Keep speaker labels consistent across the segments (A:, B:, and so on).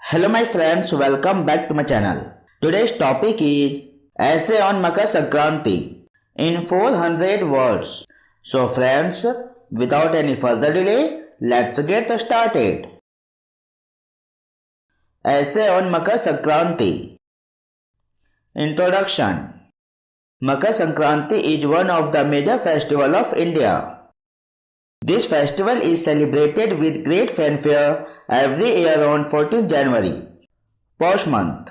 A: Hello my friends, welcome back to my channel. Today's topic is Essay on Makar Sankranti in 400 words. So friends, without any further delay, let's get started. Essay on Makar Sankranti. Introduction. Makar Sankranti is one of the major festivals of India. This festival is celebrated with great fanfare every year on 14th January, Posh month.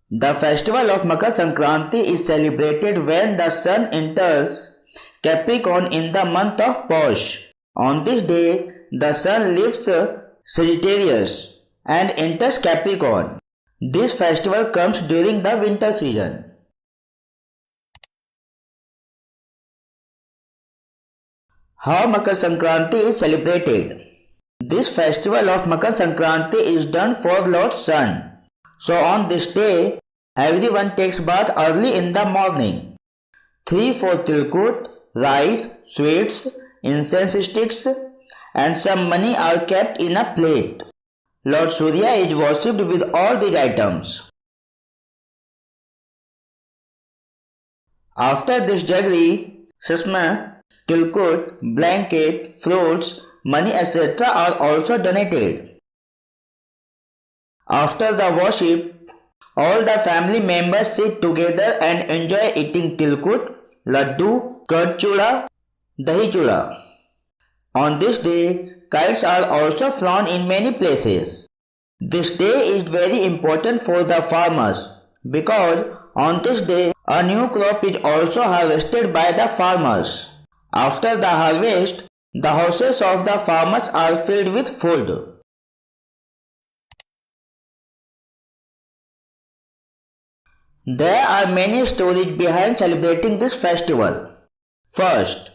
A: The festival of Makar Sankranti is celebrated when the sun enters Capricorn in the month of Posh. On this day, the sun leaves Sagittarius and enters Capricorn. This festival comes during the winter season. How Makar Sankranti is celebrated. This festival of Makar Sankranti is done for Lord Sun. So on this day, everyone takes bath early in the morning. 3-4 tilkut, rice, sweets, incense sticks and some money are kept in a plate. Lord Surya is worshipped with all these items. After this jaggery, sasma, tilkut, blanket, fruits, money etc. are also donated. After the worship, all the family members sit together and enjoy eating tilkut, laddu, curd chuda, dahi chuda. On this day, kites are also flown in many places. This day is very important for the farmers because on this day a new crop is also harvested by the farmers. After the harvest, the houses of the farmers are filled with food. There are many stories behind celebrating this festival. First,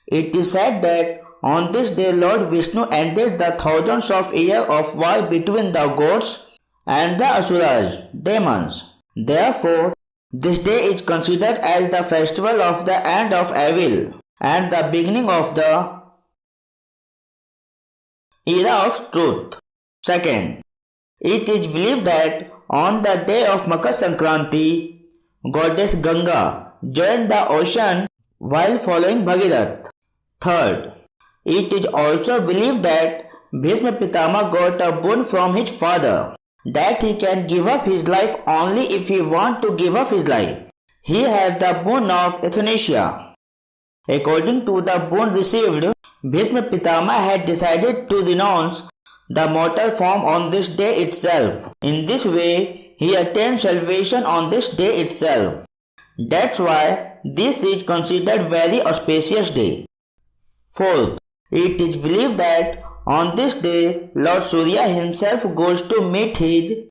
A: it is said that on this day Lord Vishnu ended the thousands of years of war between the gods and the asuras, demons. Therefore, this day is considered as the festival of the end of evil and the beginning of the era of truth. Second, it is believed that on the day of Makar Sankranti, goddess Ganga joined the ocean while following Bhagirath. Third, it is also believed that Bhishma Pitama got a boon from his father that he can give up his life only if he wants to give up his life. He had the boon of euthanasia. According to the boon received, Bhishma Pitama had decided to renounce the mortal form on this day itself. In this way, he attained salvation on this day itself. That's why this is considered very auspicious day. Fourth, it is believed that on this day, Lord Surya himself goes to meet his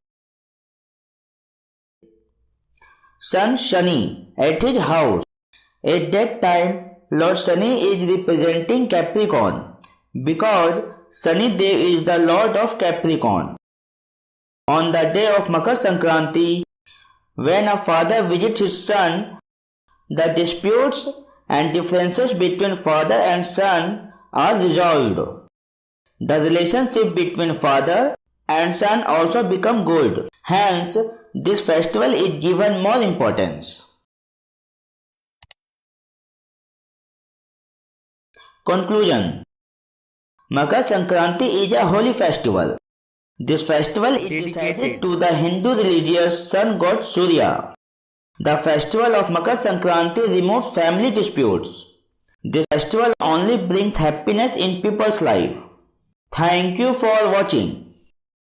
A: son Shani at his house. At that time, Lord Shani is representing Capricorn because Shani Dev is the Lord of Capricorn. On the day of Makar Sankranti, when a father visits his son, the disputes and differences between father and son are resolved. The relationship between father and son also become good. Hence, this festival is given more importance. Conclusion. Makar Sankranti is a holy festival. This festival is dedicated to the Hindu religious sun god Surya. The festival of Makar Sankranti removes family disputes. This festival only brings happiness in people's life. Thank you for watching.